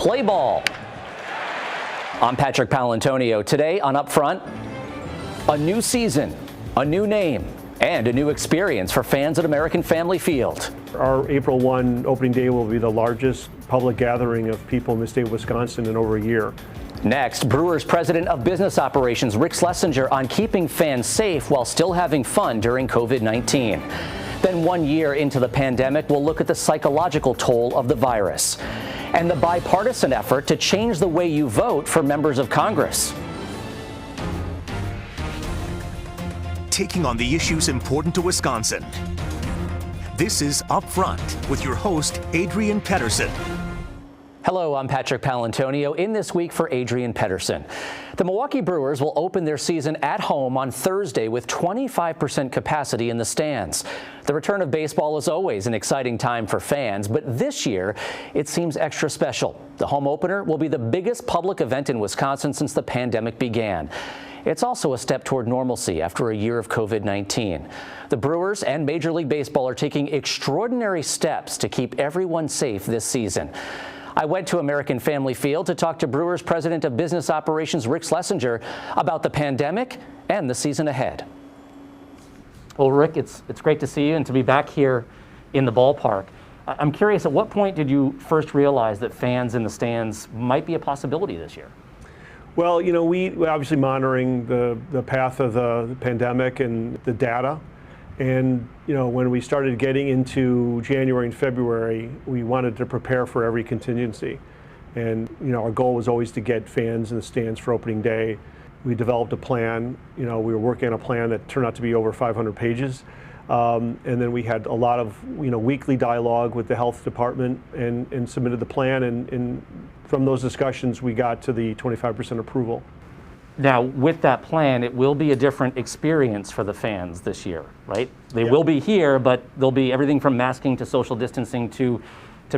Play ball. I'm Patrick Paolantonio. Today on Upfront, a new season, a new name, and a new experience for fans at American Family Field. Our April 1 opening day will be the largest public gathering of people in the state of Wisconsin in over a year. Next, Brewers President of Business Operations Rick Schlesinger on keeping fans safe while still having fun during COVID-19. Then 1 year into the pandemic, we'll look at the psychological toll of the virus and the bipartisan effort to change the way you vote for members of Congress. Taking on the issues important to Wisconsin. This is Upfront with your host, Adrian Pedersen. Hello, I'm Patrick Paolantonio. In this week for Adrian Pedersen. The Milwaukee Brewers will open their season at home on Thursday with 25% capacity in the stands. The return of baseball is always an exciting time for fans, but this year it seems extra special. The home opener will be the biggest public event in Wisconsin since the pandemic began. It's also a step toward normalcy after a year of COVID-19. The Brewers and Major League Baseball are taking extraordinary steps to keep everyone safe this season. I went to American Family Field to talk to Brewers President of Business Operations Rick Schlesinger about the pandemic and the season ahead. Well, Rick, it's great to see you and to be back here in the ballpark. I'm curious, at what point did you first realize that fans in the stands might be a possibility this year? Well, you know, we're obviously monitoring the path of the pandemic and the data. And, you know, when we started getting into January and February, we wanted to prepare for every contingency. And, you know, our goal was always to get fans in the stands for opening day. We developed a plan. You know, we were working on a plan that turned out to be over 500 pages. And then we had a lot of, you know, weekly dialogue with the health department and submitted the plan. And from those discussions, we got to the 25% approval. Now, with that plan, it will be a different experience for the fans this year, right? They will be here, but there'll be everything from masking to social distancing to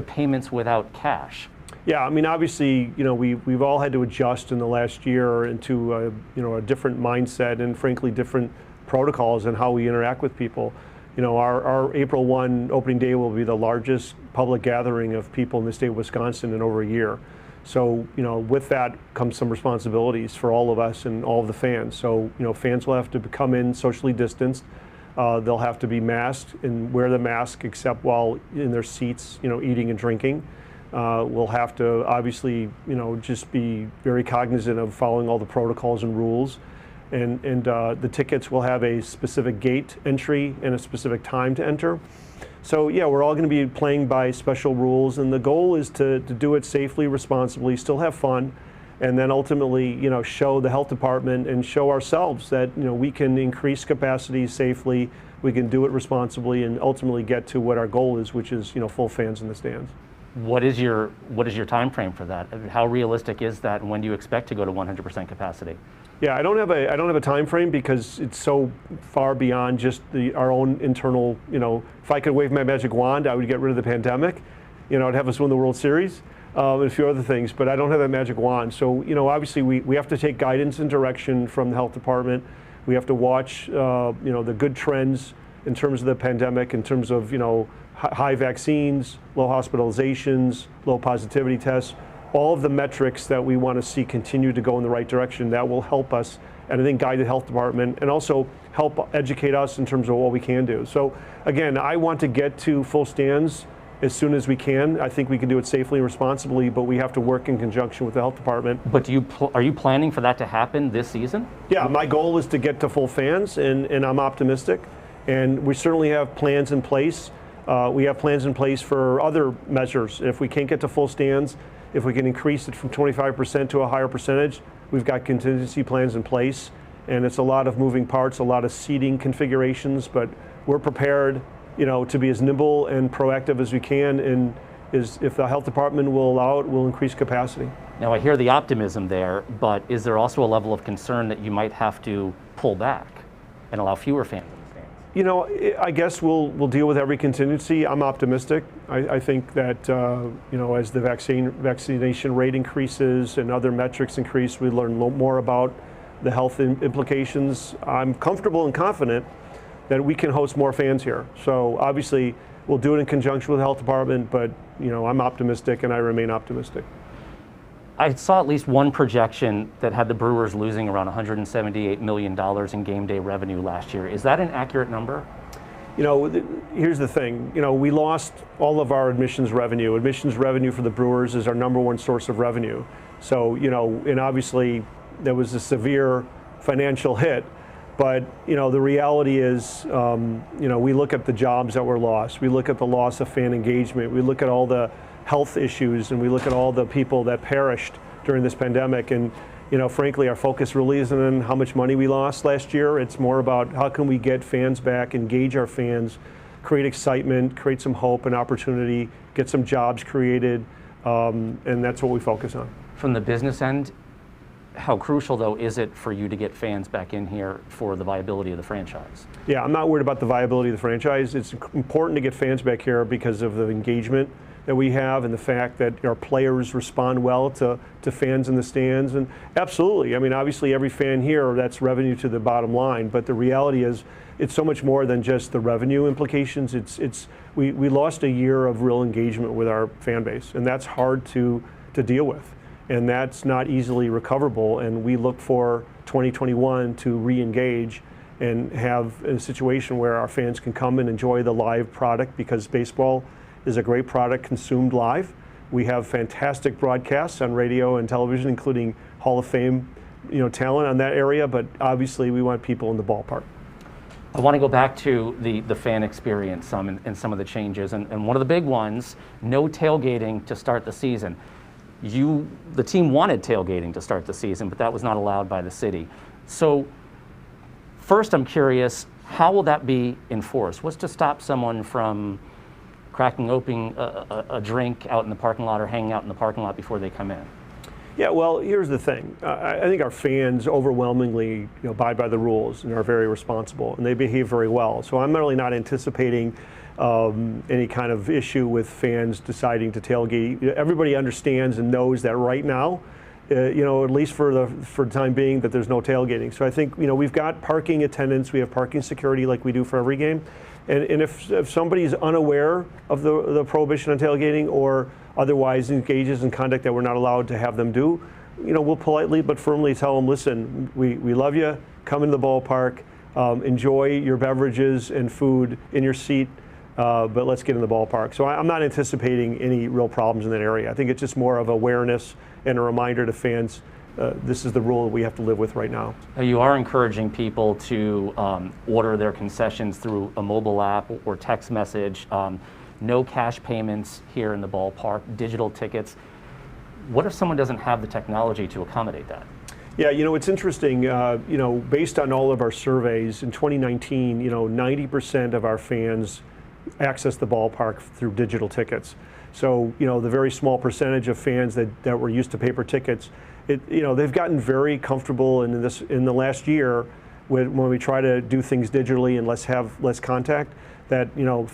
payments without cash. Yeah, I mean, obviously, you know, we've all had to adjust in the last year into a different mindset and frankly different protocols and how we interact with people. You know, our April 1 opening day will be the largest public gathering of people in the state of Wisconsin in over a year. So, you know, with that comes some responsibilities for all of us and all of the fans. So, you know, fans will have to come in socially distanced. They'll have to be masked and wear the mask except while in their seats, you know, eating and drinking. We'll have to obviously, you know, just be very cognizant of following all the protocols and rules. And the tickets will have a specific gate entry and a specific time to enter. So yeah, we're all going to be playing by special rules, and the goal is to do it safely, responsibly, still have fun, and then ultimately, you know, show the health department and show ourselves that, you know, we can increase capacity safely, we can do it responsibly, and ultimately get to what our goal is, which is, you know, full fans in the stands. What is your time frame for that? How realistic is that, and when do you expect to go to 100% capacity? Yeah, I don't have a time frame because it's so far beyond just our own internal, you know, if I could wave my magic wand, I would get rid of the pandemic. You know, I'd have us win the World Series and a few other things, but I don't have that magic wand. So, you know, obviously we have to take guidance and direction from the health department. We have to watch, you know, the good trends in terms of the pandemic, in terms of, you know, high vaccines, low hospitalizations, low positivity tests. All of the metrics that we want to see continue to go in the right direction. That will help us, and I think guide the health department and also help educate us in terms of what we can do. So again, I want to get to full stands as soon as we can. I think we can do it safely and responsibly, but we have to work in conjunction with the health department. But are you planning for that to happen this season? Yeah, my goal is to get to full fans, and I'm optimistic. And we certainly have plans in place. We have plans in place for other measures. If we can't get to full stands, if we can increase it from 25% to a higher percentage, we've got contingency plans in place. And it's a lot of moving parts, a lot of seating configurations, but we're prepared, you know, to be as nimble and proactive as we can. And if the health department will allow it, we'll increase capacity. Now, I hear the optimism there, but is there also a level of concern that you might have to pull back and allow fewer fans? You know, I guess we'll deal with every contingency. I'm optimistic. I think that, you know, as the vaccination rate increases and other metrics increase, we learn more about the health implications. I'm comfortable and confident that we can host more fans here. So obviously, we'll do it in conjunction with the health department, but, you know, I'm optimistic and I remain optimistic. I saw at least one projection that had the Brewers losing around $178 million in game day revenue last year. Is that an accurate number? You know, here's the thing. You know, we lost all of our admissions revenue. Admissions revenue for the Brewers is our number one source of revenue. So, you know, and obviously there was a severe financial hit. But, you know, the reality is, you know, we look at the jobs that were lost. We look at the loss of fan engagement. We look at all the health issues, and we look at all the people that perished during this pandemic. And, you know, frankly, our focus really isn't on how much money we lost last year. It's more about how can we get fans back, engage our fans, create excitement, create some hope and opportunity, get some jobs created, and that's what we focus on. From the business end, how crucial, though, is it for you to get fans back in here for the viability of the franchise? Yeah, I'm not worried about the viability of the franchise. It's important to get fans back here because of the engagement that we have and the fact that our players respond well to fans in the stands. And absolutely, I mean, obviously every fan here, that's revenue to the bottom line, but the reality is it's so much more than just the revenue implications. We lost a year of real engagement with our fan base, and that's hard to deal with. And that's not easily recoverable, and we look for 2021 to re-engage and have a situation where our fans can come and enjoy the live product, because baseball is a great product consumed live. We have fantastic broadcasts on radio and television, including Hall of Fame, you know, talent on that area, but obviously we want people in the ballpark. I want to go back to the fan experience and some of the changes, and one of the big ones, no tailgating to start the season. The team wanted tailgating to start the season, but that was not allowed by the city. So first, I'm curious, how will that be enforced? What's to stop someone from cracking open a drink out in the parking lot or hanging out in the parking lot before they come in? Yeah, well, here's the thing. I think our fans overwhelmingly abide by the rules and are very responsible, and they behave very well. So I'm really not anticipating any kind of issue with fans deciding to tailgate. Everybody understands and knows that right now, you know, at least for the time being, that there's no tailgating. So I think, you know, we've got parking attendants, we have parking security like we do for every game. And if somebody's unaware of the prohibition on tailgating or otherwise engages in conduct that we're not allowed to have them do, you know, we'll politely but firmly tell them, listen, we love you, come into the ballpark, enjoy your beverages and food in your seat, but let's get in the ballpark. So I'm not anticipating any real problems in that area. I think it's just more of awareness and a reminder to fans, this is the rule that we have to live with right now. You are encouraging people to order their concessions through a mobile app or text message, no cash payments here in the ballpark, digital tickets. What if someone doesn't have the technology to accommodate that? Yeah, you know, it's interesting, you know, based on all of our surveys in 2019, you know, 90% of our fans access the ballpark through digital tickets. So, you know, the very small percentage of fans that were used to paper tickets, you know, they've gotten very comfortable in the last year when we try to do things digitally and have less contact, that, you know,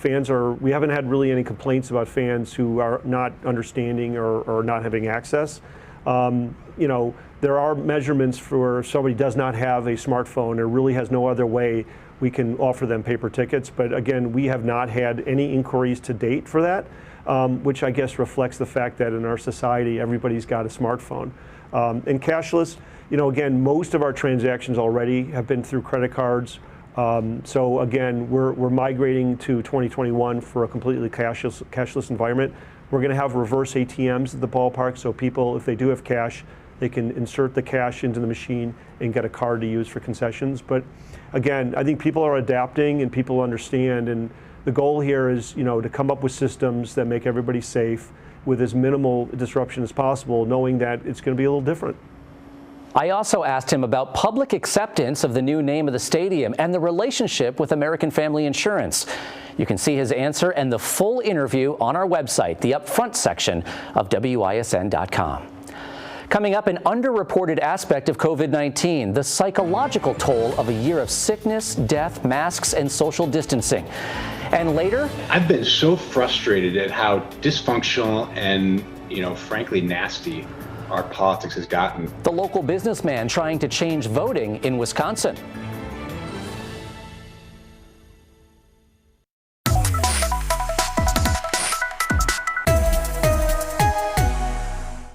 we haven't had really any complaints about fans who are not understanding or not having access. You know, there are measurements for if somebody does not have a smartphone or really has no other way, we can offer them paper tickets. But again, we have not had any inquiries to date for that, which I guess reflects the fact that in our society, everybody's got a smartphone. And cashless, you know, again, most of our transactions already have been through credit cards. So again, we're migrating to 2021 for a completely cashless environment. We're going to have reverse ATMs at the ballpark, so people, if they do have cash, they can insert the cash into the machine and get a card to use for concessions. But again, I think people are adapting and people understand, and the goal here is, you know, to come up with systems that make everybody safe with as minimal disruption as possible, knowing that it's going to be a little different. I also asked him about public acceptance of the new name of the stadium and the relationship with American Family Insurance. You can see his answer and the full interview on our website, the Upfront section of WISN.com. Coming up, an underreported aspect of COVID-19, the psychological toll of a year of sickness, death, masks, and social distancing. And later, I've been so frustrated at how dysfunctional and, you know, frankly nasty our politics has gotten. the local businessman trying to change voting in Wisconsin.